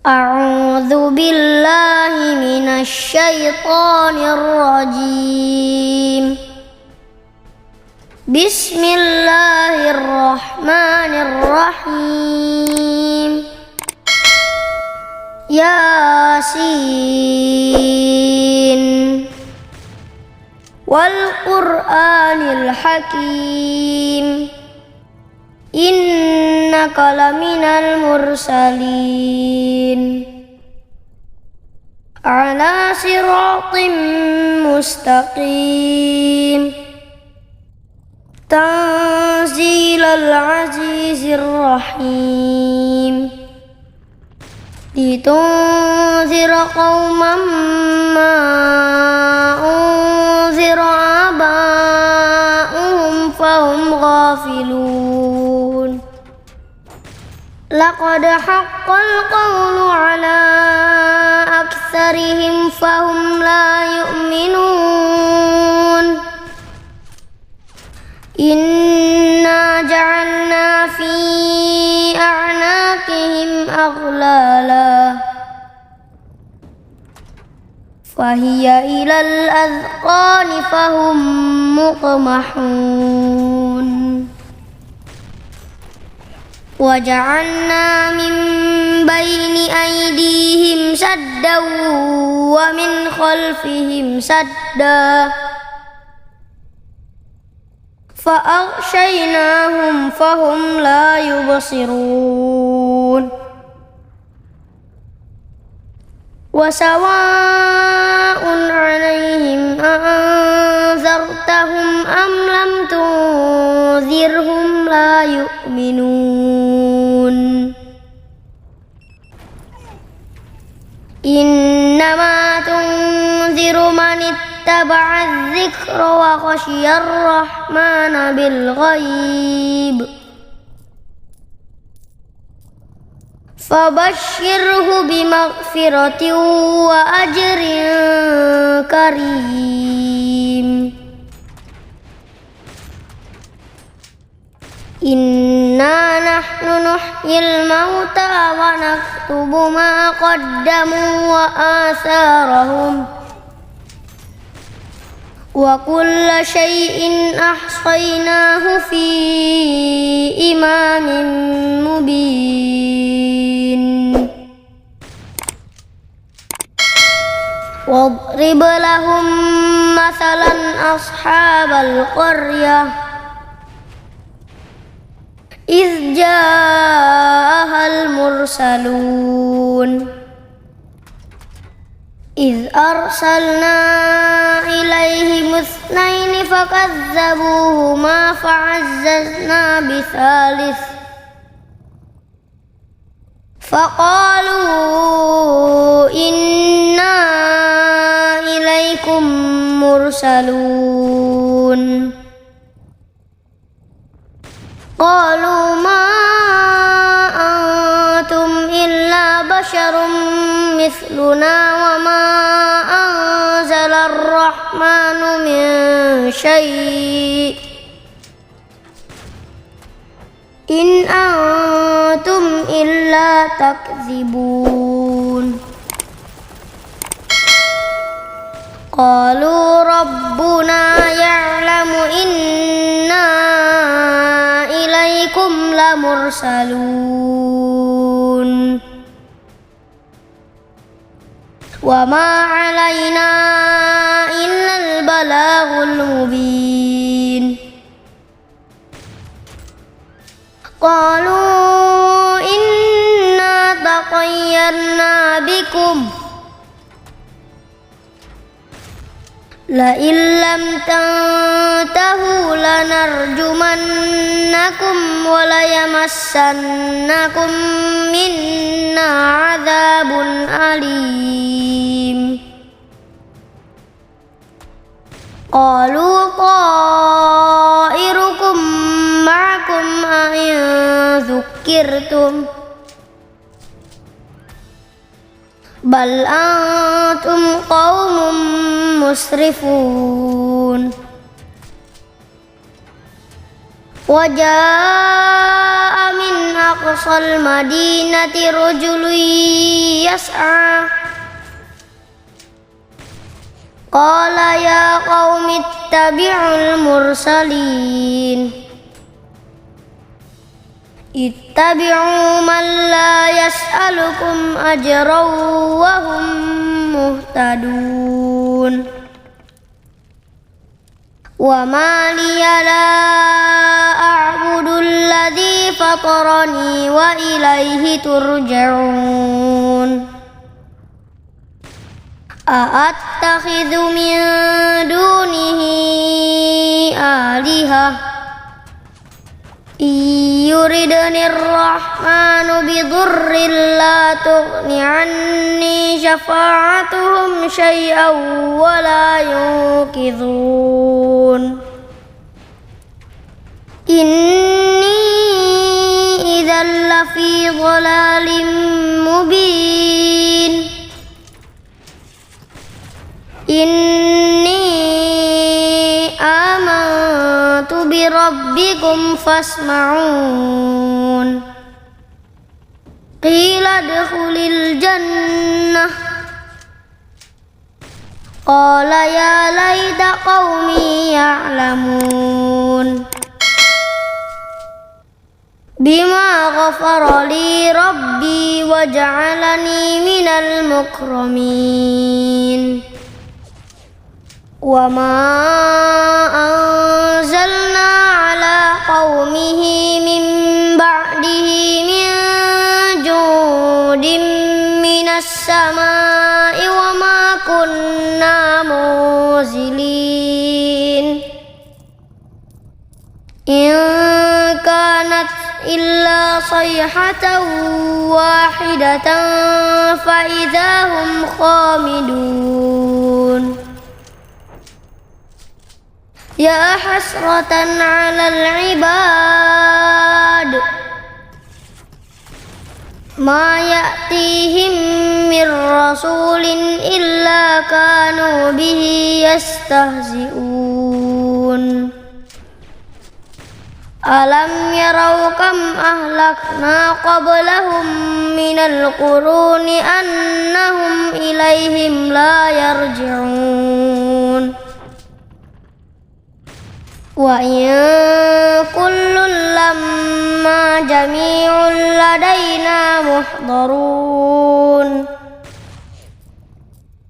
أعوذ بالله من الشيطان الرجيم. بسم الله الرحمن الرحيم. ياسين والقرآن الحكيم إنك لمن المرسلين على صراط مستقيم تنزيل العزيز الرحيم لتنذر قوما ما أنذر آباؤهم فهم غافلون. لقد حق القول على أكثرهم فهم لا يؤمنون. إنا جعلنا في أعناقهم أغلالا فهي إلى الأذقان فهم مقمحون. وجعلنا من بين أيديهم سدا ومن خلفهم سدا فأغشيناهم فهم لا يبصرون. وسواء عليهم أأنذرتهم أم لم تنذرهم لا يؤمنون. إنما تنذر من اتبع الذكر وخشي الرحمن بالغيب فبشره بمغفرة وأجر كريم. إنا نحن نحيي الموتى ونكتب ما قدموا وآثارهم وكل شيء أحصيناه في إمام مبين. واضرب لهم مثلا أصحاب القرية إذ جاءها المرسلون إذ أرسلنا إليهم اثنين فكذبوهما فعززنا بثالث فقالوا إنا إليكم مرسلون. قالوا ما أنتم إلا بشر مثلنا وما أنزل الرحمن من شيء إن أنتم إلا تكذبون. قالوا ربنا يعلم إنا إليكم لمرسلون وما علينا إلا البلاغ المبين. قالوا إنا تطيرنا بكم لئن لم تنتهوا لنرجمنكم وليمسنكم منا عذاب أليم. قالوا طائركم معكم أئن ذكرتم بل أنتم قوم مسرفون. وجاء من أقصى المدينة رجل يسعى قال يا قوم اتبعوا المرسلين اتبعوا من لا يسألكم أجرا وهم مهتدون وما لي لا أعبد الذي فطرني وإليه ترجعون أأتخذ من دونه آلهة إن يردني الرحمن بضر لا تغن عني شفاعتهم شيئا ولا ينقذون إني إذا لفي ضلال مبين إني آمنت بربكم فاسمعون قيل ادخل الجنة قال يا ليت قومي يعلمون بما غفر لي ربي وجعلني من المكرمين وما أنزلنا على قومه من بعده من جود من السماء وما كنا منزلين إن كانت إلا صيحة واحدة فإذا هم خامدون يا حسرة على العباد ما يأتيهم من رسول إلا كانوا به يستهزئون ألم يروا كم أهلكنا قبلهم من القرون أنهم إليهم لا يرجعون وإن كل لما جميع لدينا محضرون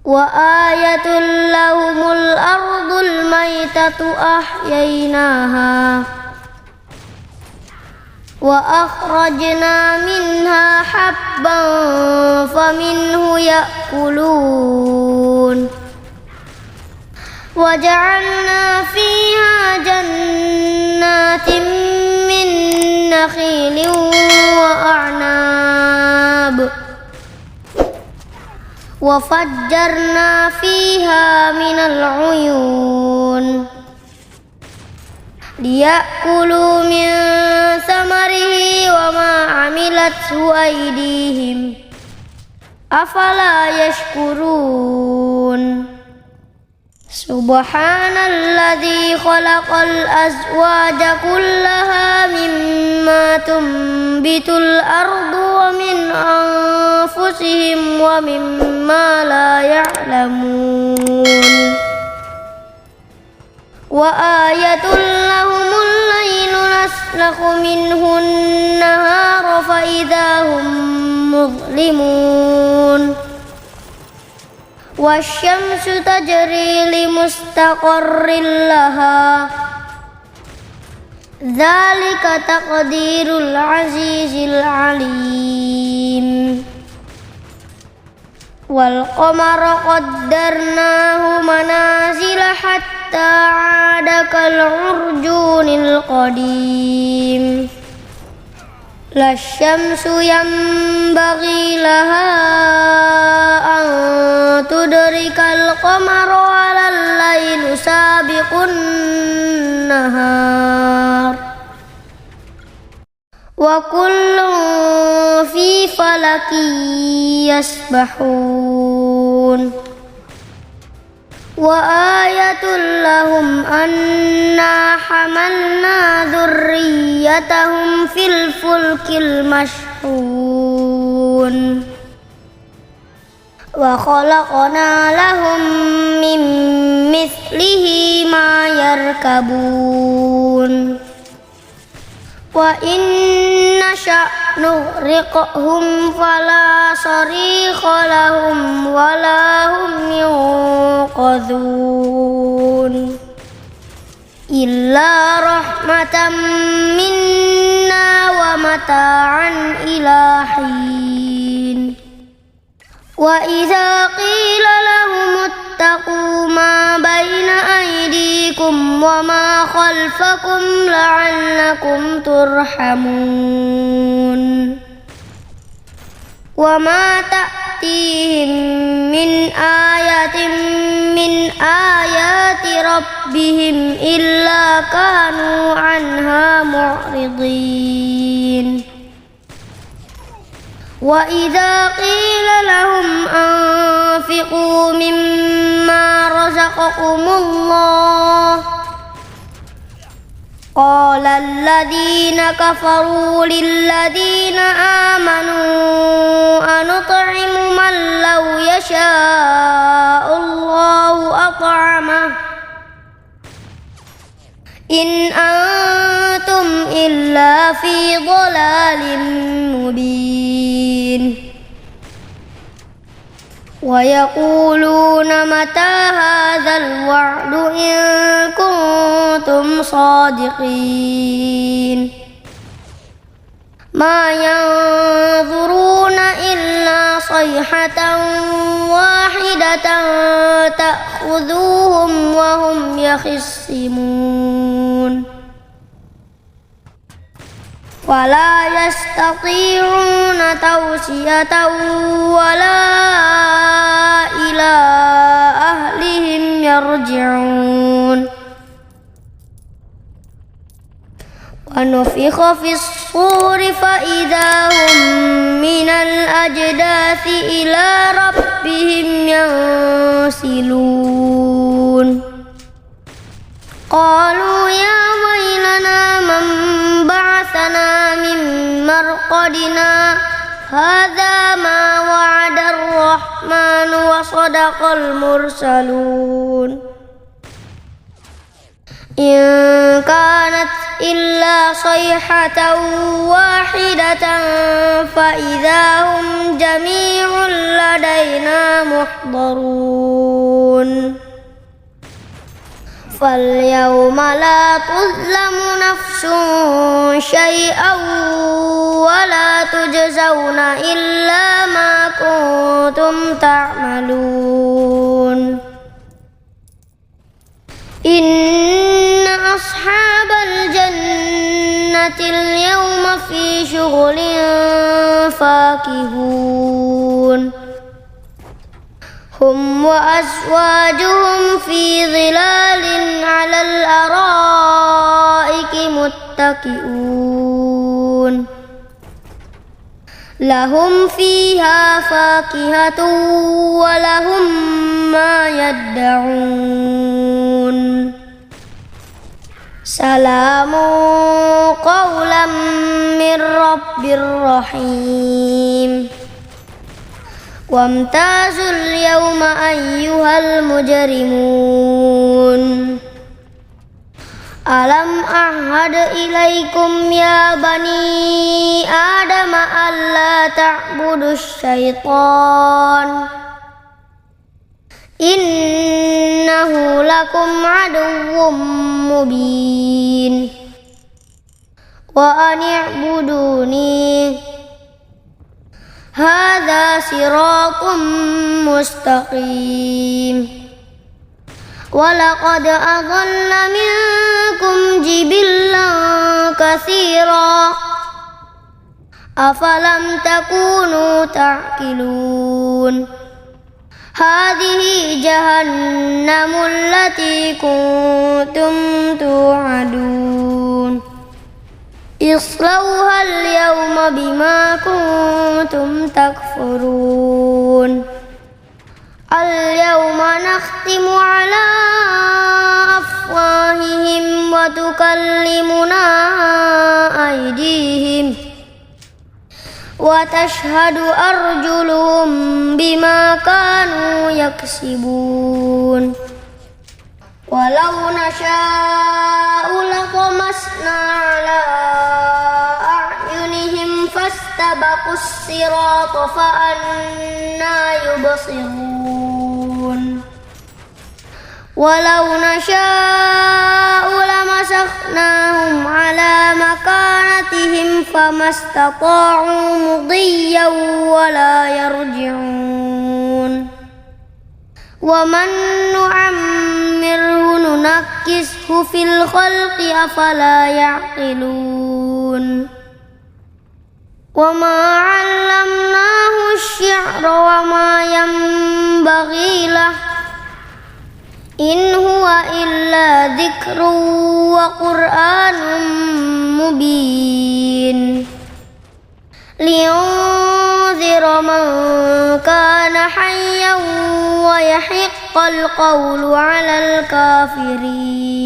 وآية لهم الأرض الميتة أحييناها وأخرجنا منها حبا فمنه يأكلون وجعلنا فيها جنات من نخيل وأعناب وفجرنا فيها من العيون ليأكلوا من ثمره وما عملته أيديهم أفلا يشكرون سبحان الذي خلق الأزواج كلها مما تنبت الأرض ومن أنفسهم ومما لا يعلمون وآية لهم الليل نسلخ منه النهار فإذا هم مظلمون والشمس تجري لمستقر لها ذلك تقدير العزيز العليم والقمر قدرناه منازل حتى عاد كالعرجون القديم لا الشمس ينبغي لها أن تدرك القمر ولا الليل سابق النهار وكل في فلك يسبحون وآية لهم أنا حملنا ذريتهم في الفلك المشحون وخلقنا لهم من مثله ما يركبون وإن نشأ نغرقهم فلا صريخ لهم ولا هم ينقذون إلا رحمة منا ومتاعا إلى حين وإذا قيل لهم اتقوا ما بين أيديكم وما خلفكم لعلكم ترحمون وما تأتيهم من آية من آيات ربهم إلا كانوا عنها معرضين وإذا قيل لهم أنفقوا مما رزقكم الله قال الذين كفروا للذين آمنوا أنطعم من لو يشاء الله أطعمه إن أنتم إلا في ضلال مبين ويقولون متى هذا الوعد إن كنتم صادقين ما ينظرون إلا صيحة واحدة تأخذوهم وهم يخصمون ولا يستطيعون توصية ولا إلى أهلهم يرجعون ونفخ في الصور فإذا هم من الأجداث إلى ربهم ينسلون قالوا يا ويلنا من بعثنا من مرقدنا هذا ما وعد الرحمن وصدق المرسلون إن كانت إلا صيحة واحدة فإذا هم جميع لدينا محضرون فاليوم لا تظلم نفس شيئا ولا تجزون إلا ما كنتم تعملون إن أصحاب الجنة اليوم في شغل فاكهون هم وأزواجهم في ظلال على الأرائك متكئون لهم فيها فاكهة ولهم ما يدعون سلام قولا من رب رحيم وامتازوا اليوم أيها المجرمون ألم أعهد إليكم يا بني آدم ألا تعبدوا الشيطان إنه لكم عدو مبين وأن اعبدوني هذا صراط مستقيم ولقد أضل منكم جبلا كثيرا أفلم تكونوا تعقلون هذه جهنم التي كنتم توعدون اصلوها اليوم بما كنتم تكفرون اليوم نختم على أفواههم وتكلمنا أيديهم وتشهد أرجلهم بما كانوا يكسبون ولو نشاء لطمسنا على أعينهم فاستبقوا الصراط فأنى يبصرون ولو نشاء لمسخناهم على مكانتهم فما استطاعوا مضيا ولا يرجعون ومن نعمره ننكسه في الخلق أفلا يعقلون وما علمناه الشعر وما ينبغي له إن هو إلا ذكر وقرآن مبين لينذر من كان حيا ويحق القول على الكافرين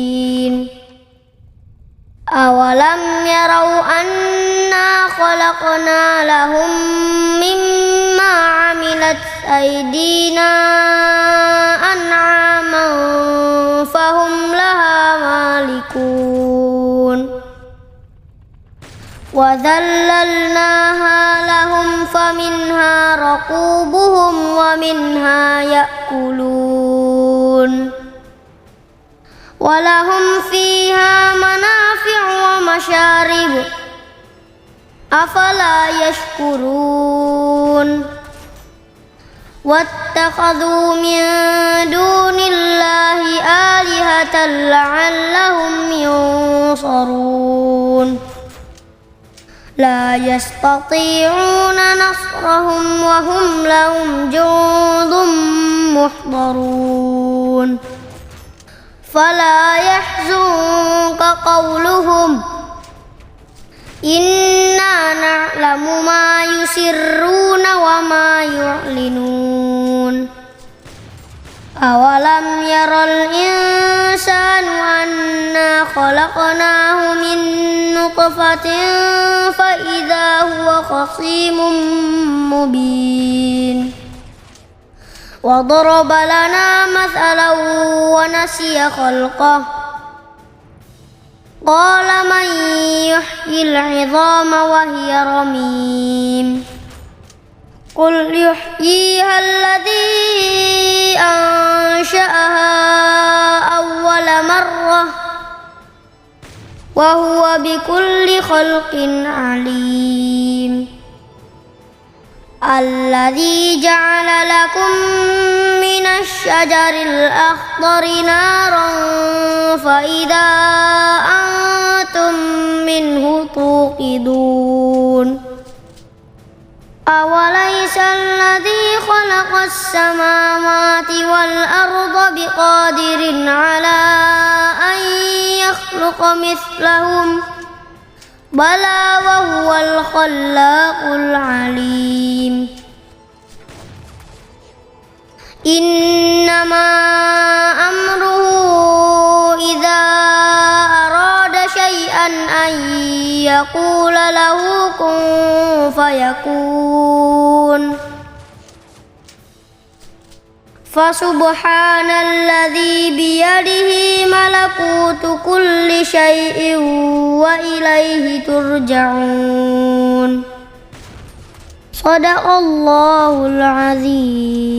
أولم يروا أنا خلقنا لهم مما عملت أيدينا أنعاما فهم لها مالكون وذللناها لهم فمنها ركوبهم ومنها يأكلون ولهم فيها منافع ومشارب أفلا يشكرون واتخذوا من دون الله آلهة لعلهم ينصرون لا يستطيعون نصرهم وهم لهم جند محضرون فلا يحزنك قولهم إنا نعلم ما يسرون وما يعلنون أولم ير الإنسان أنا خلقناه من نطفة فإذا هو خصيم مبين وضرب لنا مثلا ونسي خلقه قال من يحيي العظام وهي رميم قل يحييها الذي أنشأها أول مرة وهو بكل خلق عليم الذي جعل لكم من الشجر الأخضر نارا فإذا أنتم منه توقدون أوليس الذي خلق السماوات والأرض بقادر على أن يخلق مثلهم بلى وهو الخلاق العليم إنما أمره إذا أراد شيئا أن يقول له كن فيكون فسبحان الذي بيده ملكوت كل شيء وإليه ترجعون صدق الله العظيم.